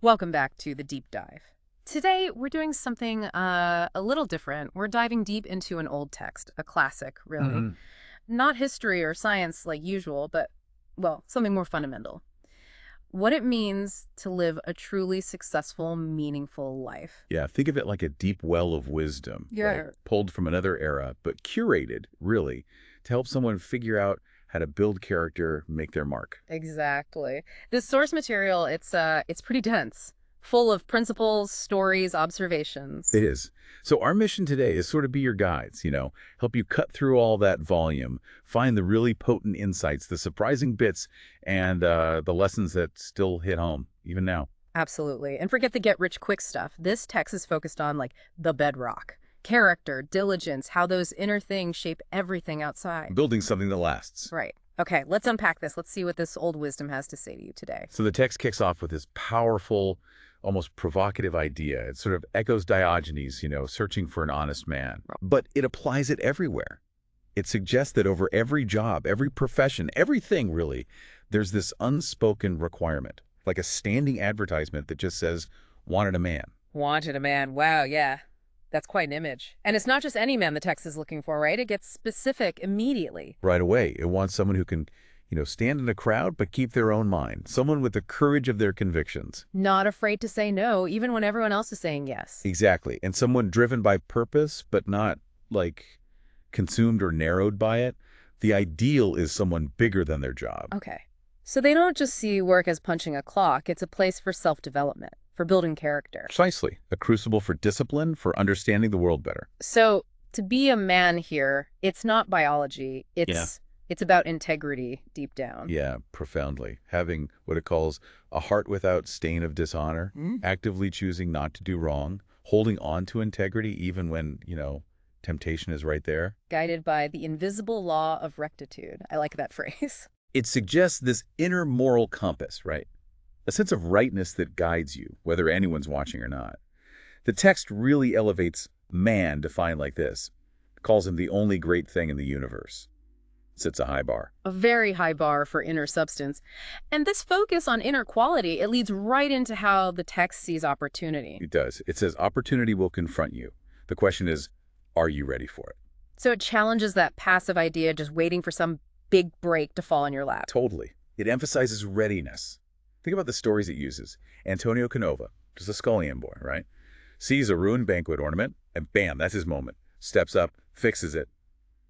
Welcome back to the deep dive. Today, we're doing something a little different. We're diving deep into an old text, a classic, really. hmm Not history or science like usual, but, well, something more fundamental. What it means to live a truly successful, meaningful life. Yeah, think of it like a deep well of wisdom, right? Yeah. Pulled from another era, but curated, really, to help someone figure out how to build character, make their mark. Exactly. This source material, it's pretty dense, full of principles, stories, observations. It is. So our mission today is sort of be your guides, help you cut through all that volume, find the really potent insights, the surprising bits, and the lessons that still hit home, even now. Absolutely. And forget the get rich quick stuff. This text is focused on like the bedrock, character, diligence, how those inner things shape everything outside. Building something that lasts. Right. Okay, let's unpack this. Let's see what this old wisdom has to say to you today. So the text kicks off with this powerful, almost provocative idea. It sort of echoes Diogenes, searching for an honest man. But it applies it everywhere. It suggests that over every job, every profession, everything really, there's this unspoken requirement, like a standing advertisement that just says, wanted a man. Wanted a man. Wow, yeah. That's quite an image. And it's not just any man the text is looking for, right? It gets specific immediately. Right away, it wants someone who can, stand in a crowd but keep their own mind, someone with the courage of their convictions. Not afraid to say no, even when everyone else is saying yes. Exactly. And someone driven by purpose, but not, like, consumed or narrowed by it. The ideal is someone bigger than their job. Okay. So they don't just see work as punching a clock, it's a place for self-development, for building character. Precisely. A crucible for discipline, for understanding the world better. So to be a man here, it's not biology. It's about integrity deep down. Yeah, profoundly. Having what it calls a heart without stain of dishonor, actively choosing not to do wrong, holding on to integrity even when, temptation is right there. Guided by the invisible law of rectitude. I like that phrase. It suggests this inner moral compass, right? A sense of rightness that guides you, whether anyone's watching or not. The text really elevates man defined like this, calls him the only great thing in the universe. Sets a high bar. A very high bar for inner substance. And this focus on inner quality, it leads right into how the text sees opportunity. It does. It says opportunity will confront you. The question is, are you ready for it? So it challenges that passive idea just waiting for some big break to fall in your lap. Totally. It emphasizes readiness. Think about the stories it uses. Antonio Canova, just a scullion boy, right? Sees a ruined banquet ornament, and bam, that's his moment. Steps up, fixes it,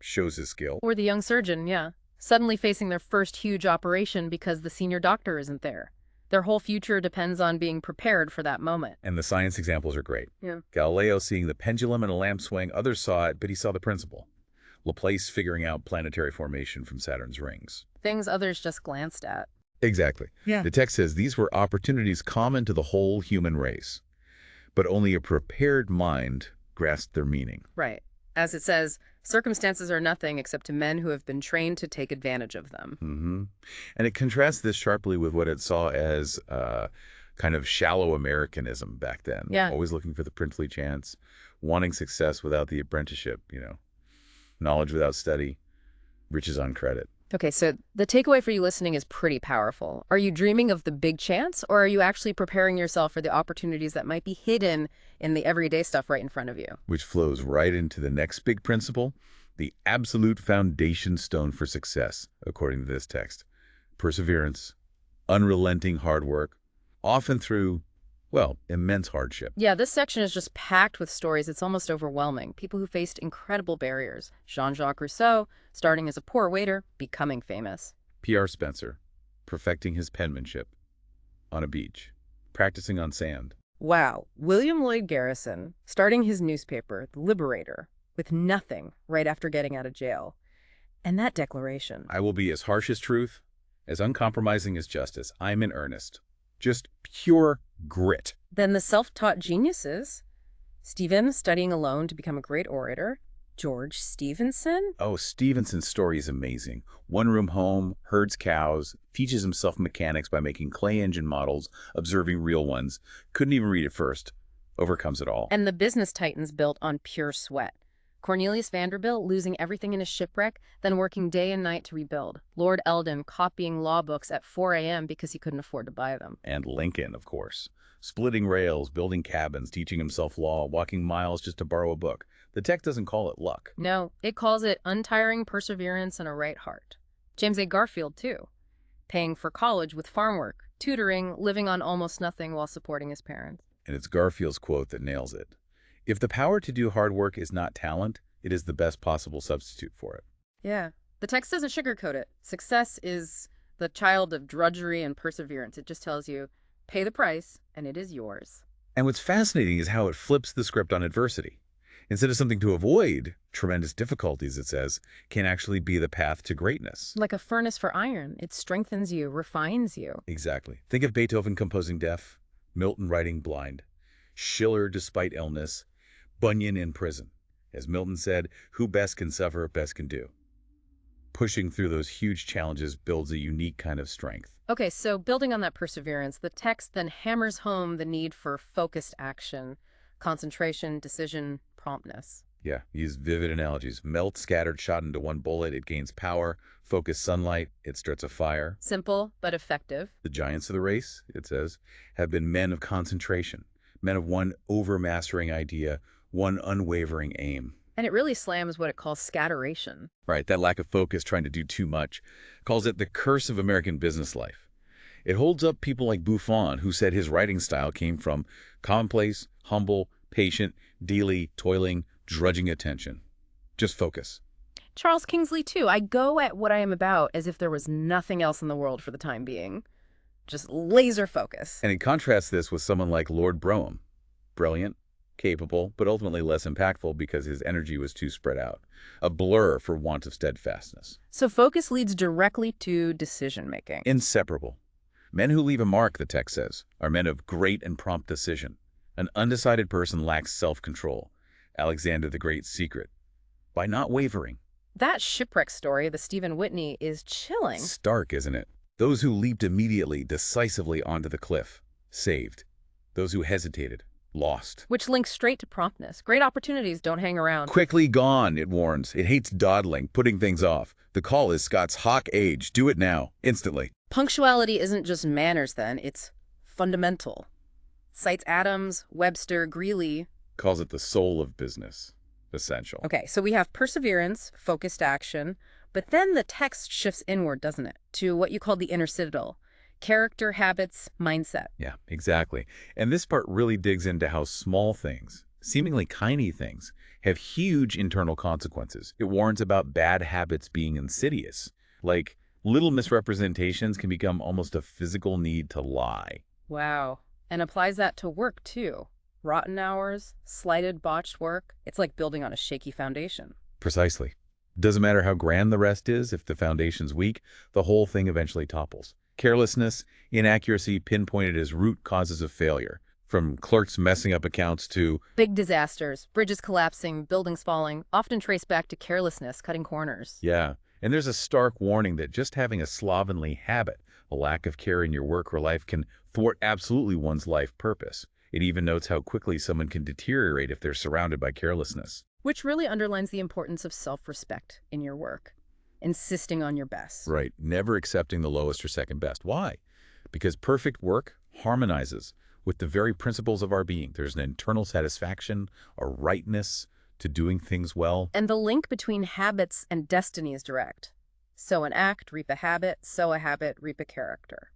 shows his skill. Or the young surgeon, yeah. Suddenly facing their first huge operation because the senior doctor isn't there. Their whole future depends on being prepared for that moment. And the science examples are great. Yeah. Galileo seeing the pendulum in a lamp swing, others saw it, but he saw the principle. Laplace figuring out planetary formation from Saturn's rings. Things others just glanced at. Exactly. Yeah. The text says these were opportunities common to the whole human race, but only a prepared mind grasped their meaning. Right. As it says, circumstances are nothing except to men who have been trained to take advantage of them. And it contrasts this sharply with what it saw as kind of shallow Americanism back then. Yeah. Always looking for the princely chance, wanting success without the apprenticeship, knowledge without study, riches on credit. Okay, so the takeaway for you listening is pretty powerful. Are you dreaming of the big chance, or are you actually preparing yourself for the opportunities that might be hidden in the everyday stuff right in front of you? Which flows right into the next big principle, the absolute foundation stone for success, according to this text. Perseverance, unrelenting hard work, often through, well, immense hardship. Yeah, this section is just packed with stories. It's almost overwhelming. People who faced incredible barriers. Jean-Jacques Rousseau, starting as a poor waiter, becoming famous. P.R. Spencer, perfecting his penmanship on a beach, practicing on sand. Wow. William Lloyd Garrison, starting his newspaper, The Liberator, with nothing right after getting out of jail. And that declaration. I will be as harsh as truth, as uncompromising as justice. I'm in earnest. Just pure grit. Then the self-taught geniuses. Stephen studying alone to become a great orator. George Stephenson. Oh, Stevenson's story is amazing. One-room home, herds cows, teaches himself mechanics by making clay engine models, observing real ones. Couldn't even read at first. Overcomes it all. And the business titans built on pure sweat. Cornelius Vanderbilt losing everything in a shipwreck, then working day and night to rebuild. Lord Eldon copying law books at 4 a.m. because he couldn't afford to buy them. And Lincoln, of course. Splitting rails, building cabins, teaching himself law, walking miles just to borrow a book. The text doesn't call it luck. No, it calls it untiring perseverance and a right heart. James A. Garfield, too. Paying for college with farm work, tutoring, living on almost nothing while supporting his parents. And it's Garfield's quote that nails it. If the power to do hard work is not talent, it is the best possible substitute for it. Yeah. The text doesn't sugarcoat it. Success is the child of drudgery and perseverance. It just tells you, pay the price, and it is yours. And what's fascinating is how it flips the script on adversity. Instead of something to avoid, tremendous difficulties, it says, can actually be the path to greatness. Like a furnace for iron, it strengthens you, refines you. Exactly. Think of Beethoven composing deaf, Milton writing blind, Schiller despite illness, Bunyan in prison. As Milton said, who best can suffer, best can do. Pushing through those huge challenges builds a unique kind of strength. Okay, so building on that perseverance, the text then hammers home the need for focused action, concentration, decision, promptness. Yeah, use vivid analogies. Melt scattered shot into one bullet, it gains power. Focus sunlight, it starts a fire. Simple, but effective. The giants of the race, it says, have been men of concentration, men of one overmastering idea, one unwavering aim. And it really slams what it calls scatteration. Right, that lack of focus, trying to do too much, calls it the curse of American business life. It holds up people like Buffon, who said his writing style came from commonplace, humble, patient, daily, toiling, drudging attention. Just focus. Charles Kingsley, too. I go at what I am about as if there was nothing else in the world for the time being. Just laser focus. And he contrasts this with someone like Lord Brougham. Brilliant, capable, but ultimately less impactful because his energy was too spread out. A blur for want of steadfastness. So focus leads directly to decision-making. Inseparable. Men who leave a mark, the text says, are men of great and prompt decision. An undecided person lacks self-control. Alexander the Great's secret. By not wavering. That shipwreck story, the Stephen Whitney, is chilling. Stark, isn't it? Those who leaped immediately, decisively onto the cliff, saved. Those who hesitated, lost. Which links straight to promptness. Great opportunities don't hang around. Quickly gone, it warns. It hates dawdling, putting things off. The call is Scott's hawk age. Do it now, instantly. Punctuality isn't just manners, then. It's fundamental. Cites Adams, Webster, Greeley. Calls it the soul of business. Essential. Okay, so we have perseverance, focused action, but then the text shifts inward, doesn't it? To what you call the inner citadel. Character, habits, mindset. Yeah, exactly. And this part really digs into how small things, seemingly tiny things, have huge internal consequences. It warns about bad habits being insidious. Like, little misrepresentations can become almost a physical need to lie. Wow. And applies that to work, too. Rotten hours, slighted, botched work. It's like building on a shaky foundation. Precisely. Doesn't matter how grand the rest is, if the foundation's weak, the whole thing eventually topples. Carelessness, inaccuracy pinpointed as root causes of failure. From clerks messing up accounts to big disasters, bridges collapsing, buildings falling, often traced back to carelessness, cutting corners. Yeah, and there's a stark warning that just having a slovenly habit, a lack of care in your work or life, can thwart absolutely one's life purpose. It even notes how quickly someone can deteriorate if they're surrounded by carelessness. Which really underlines the importance of self-respect in your work. Insisting on your best. Right. Never accepting the lowest or second best. Why? Because perfect work harmonizes with the very principles of our being. There's an internal satisfaction, a rightness to doing things well. And the link between habits and destiny is direct. Sow an act, reap a habit. Sow a habit, reap a character.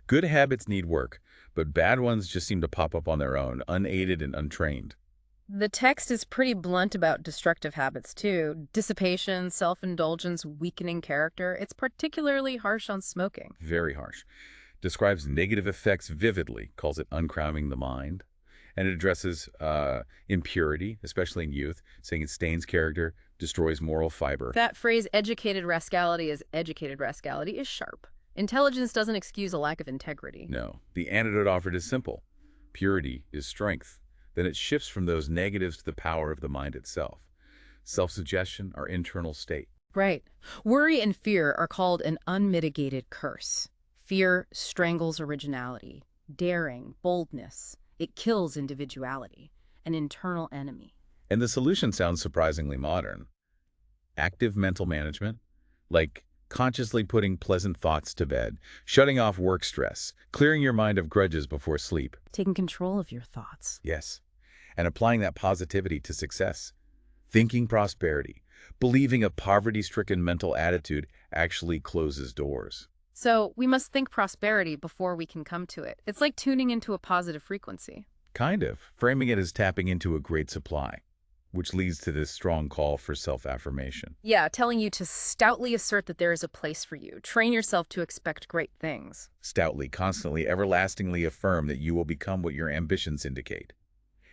Good habits need work, but bad ones just seem to pop up on their own, unaided and untrained. The text is pretty blunt about destructive habits, too. Dissipation, self-indulgence, weakening character. It's particularly harsh on smoking. Very harsh. Describes negative effects vividly, calls it uncrowding the mind. And it addresses impurity, especially in youth, saying it stains character, destroys moral fiber. That phrase, educated rascality is sharp. Intelligence doesn't excuse a lack of integrity. No. The antidote offered is simple. Purity is strength. Then it shifts from those negatives to the power of the mind itself. Self-suggestion, our internal state. Right. Worry and fear are called an unmitigated curse. Fear strangles originality, daring, boldness. It kills individuality, an internal enemy. And the solution sounds surprisingly modern. Active mental management, like consciously putting pleasant thoughts to bed, shutting off work stress, clearing your mind of grudges before sleep. Taking control of your thoughts. Yes. And applying that positivity to success. Thinking prosperity, believing a poverty-stricken mental attitude actually closes doors. So we must think prosperity before we can come to it. It's like tuning into a positive frequency. Kind of, framing it as tapping into a great supply, which leads to this strong call for self-affirmation. Yeah, telling you to stoutly assert that there is a place for you. Train yourself to expect great things. Stoutly, constantly, everlastingly affirm that you will become what your ambitions indicate.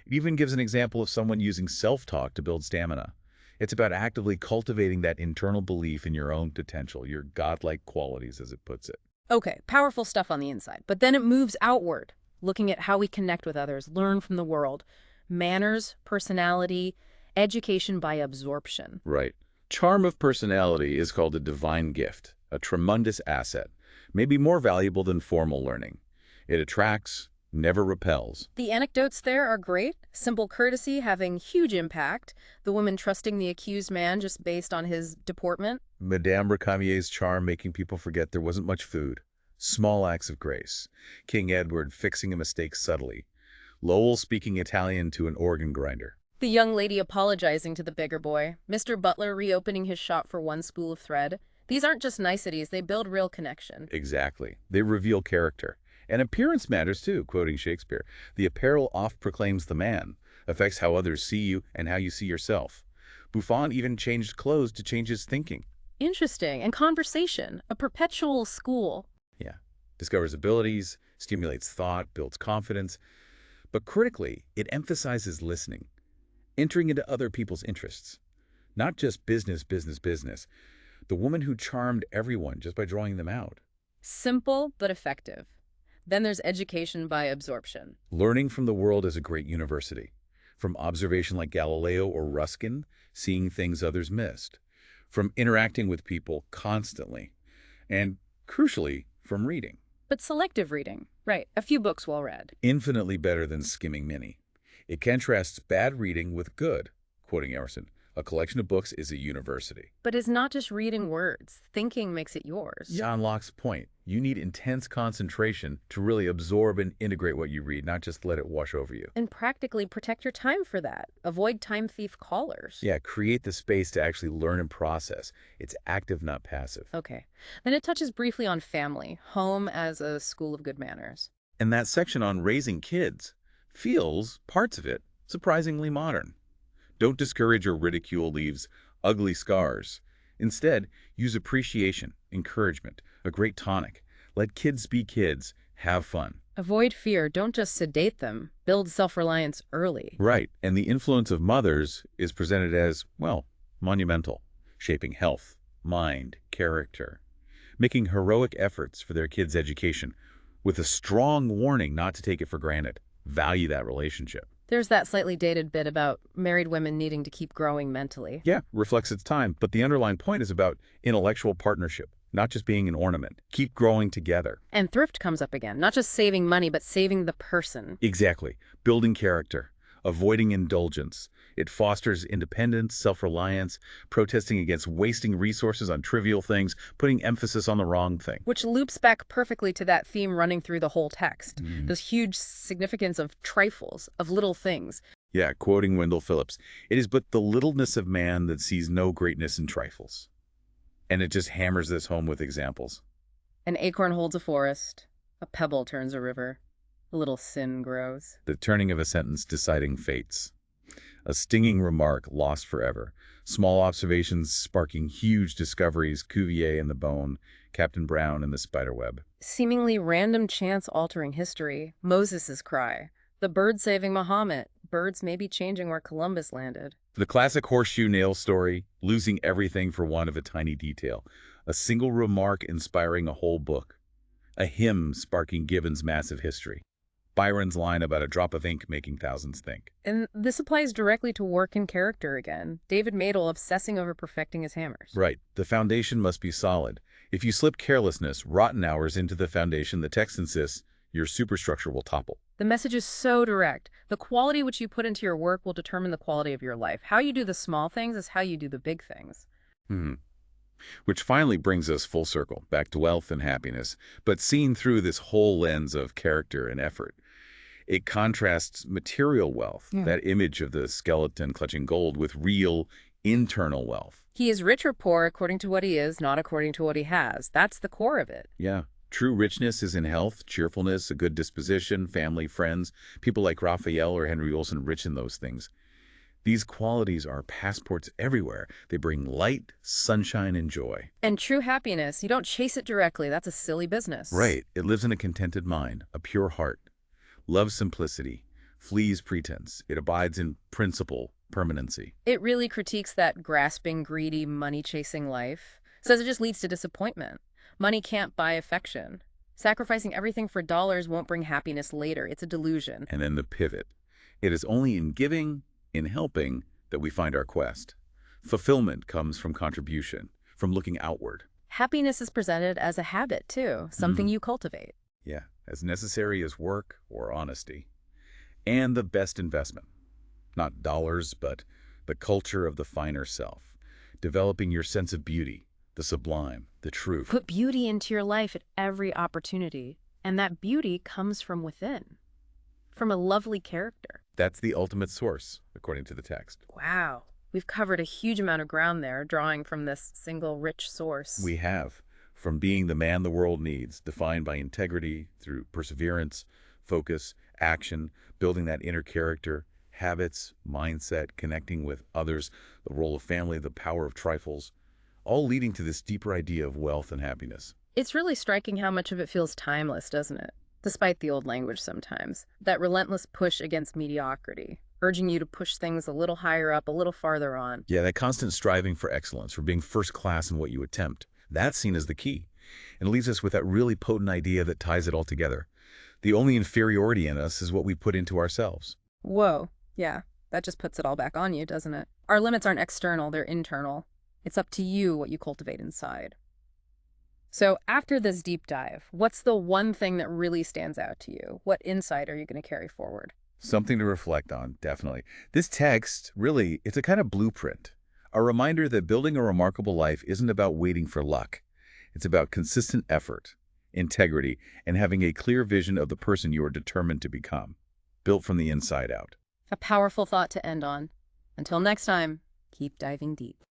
It even gives an example of someone using self-talk to build stamina. It's about actively cultivating that internal belief in your own potential, your godlike qualities, as it puts it. Okay, powerful stuff on the inside. But then it moves outward, looking at how we connect with others, learn from the world. Manners, personality, education by absorption. Right. Charm of personality is called a divine gift, a tremendous asset, maybe more valuable than formal learning. It attracts, never repels. The anecdotes there are great. Simple courtesy having huge impact. The woman trusting the accused man just based on his deportment. Madame Recamier's charm making people forget there wasn't much food. Small acts of grace. King Edward fixing a mistake subtly. Lowell speaking Italian to an organ grinder. The young lady apologizing to the beggar boy. Mr. Butler reopening his shop for one spool of thread. These aren't just niceties, they build real connection. Exactly. They reveal character. And appearance matters too, quoting Shakespeare. The apparel oft proclaims the man, affects how others see you and how you see yourself. Buffon even changed clothes to change his thinking. Interesting. And conversation, a perpetual school. Yeah. Discovers abilities, stimulates thought, builds confidence. But critically, it emphasizes listening, entering into other people's interests. Not just business, business, business. The woman who charmed everyone just by drawing them out. Simple but effective. Then there's education by absorption. Learning from the world is a great university. From observation like Galileo or Ruskin, seeing things others missed. From interacting with people constantly. And, crucially, from reading. But selective reading. Right, a few books well read. Infinitely better than skimming many. It contrasts bad reading with good. Quoting Orison, a collection of books is a university. But it's not just reading words. Thinking makes it yours. John Locke's point. You need intense concentration to really absorb and integrate what you read, not just let it wash over you. And practically protect your time for that. Avoid time thief callers. Yeah, create the space to actually learn and process. It's active, not passive. Okay. Then it touches briefly on family, home as a school of good manners. And that section on raising kids feels, parts of it, surprisingly modern. Don't discourage or ridicule leaves ugly scars. Instead, use appreciation, encouragement, a great tonic. Let kids be kids. Have fun. Avoid fear. Don't just sedate them. Build self-reliance early. Right. And the influence of mothers is presented as, well, monumental, shaping health, mind, character, making heroic efforts for their kids' education, with a strong warning not to take it for granted. Value that relationship. There's that slightly dated bit about married women needing to keep growing mentally. Yeah, reflects its time, but the underlying point is about intellectual partnership, not just being an ornament. Keep growing together. And thrift comes up again, not just saving money, but saving the person. Exactly. Building character, avoiding indulgence. It fosters independence, self-reliance, protesting against wasting resources on trivial things, putting emphasis on the wrong thing. Which loops back perfectly to that theme running through the whole text. This huge significance of trifles, of little things. Yeah, quoting Wendell Phillips, it is but the littleness of man that sees no greatness in trifles. And it just hammers this home with examples. An acorn holds a forest, a pebble turns a river, a little sin grows. The turning of a sentence deciding fates. A stinging remark lost forever. Small observations sparking huge discoveries, Cuvier and the bone, Captain Brown and the spiderweb. Seemingly random chance altering history, Moses' cry, the bird saving Muhammad, birds may be changing where Columbus landed. The classic horseshoe nail story, losing everything for want of a tiny detail. A single remark inspiring a whole book. A hymn sparking Gibbon's massive history. Byron's line about a drop of ink making thousands think. And this applies directly to work and character again. David Madel obsessing over perfecting his hammers. Right. The foundation must be solid. If you slip carelessness, rotten hours into the foundation, the text insists, your superstructure will topple. The message is so direct. The quality which you put into your work will determine the quality of your life. How you do the small things is how you do the big things. Hmm. Which finally brings us full circle, back to wealth and happiness, but seen through this whole lens of character and effort. It contrasts material wealth, that image of the skeleton clutching gold, with real, internal wealth. He is rich or poor according to what he is, not according to what he has. That's the core of it. Yeah. True richness is in health, cheerfulness, a good disposition, family, friends. People like Raphael or Henry Olson rich in those things. These qualities are passports everywhere. They bring light, sunshine, and joy. And true happiness, you don't chase it directly. That's a silly business. Right. It lives in a contented mind, a pure heart. Loves simplicity, flees pretense. It abides in principle, permanency. It really critiques that grasping, greedy, money-chasing life. Says it just leads to disappointment. Money can't buy affection. Sacrificing everything for dollars won't bring happiness later. It's a delusion. And then the pivot. It is only in giving, in helping, that we find our quest. Fulfillment comes from contribution, from looking outward. Happiness is presented as a habit, too, something you cultivate. Yeah, as necessary as work or honesty. And the best investment. Not dollars, but the culture of the finer self. Developing your sense of beauty, the sublime, the truth. Put beauty into your life at every opportunity, and that beauty comes from within, from a lovely character. That's the ultimate source, according to the text. Wow. We've covered a huge amount of ground there, drawing from this single rich source. We have. From being the man the world needs, defined by integrity, through perseverance, focus, action, building that inner character, habits, mindset, connecting with others, the role of family, the power of trifles, all leading to this deeper idea of wealth and happiness. It's really striking how much of it feels timeless, doesn't it? Despite the old language sometimes. That relentless push against mediocrity, urging you to push things a little higher up, a little farther on. Yeah, that constant striving for excellence, for being first class in what you attempt, that's seen as the key. And leaves us with that really potent idea that ties it all together. The only inferiority in us is what we put into ourselves. Whoa. Yeah, that just puts it all back on you, doesn't it? Our limits aren't external, they're internal. It's up to you what you cultivate inside. So after this deep dive, what's the one thing that really stands out to you? What insight are you going to carry forward? Something to reflect on, definitely. This text, really, it's a kind of blueprint. A reminder that building a remarkable life isn't about waiting for luck. It's about consistent effort, integrity, and having a clear vision of the person you are determined to become, built from the inside out. A powerful thought to end on. Until next time, keep diving deep.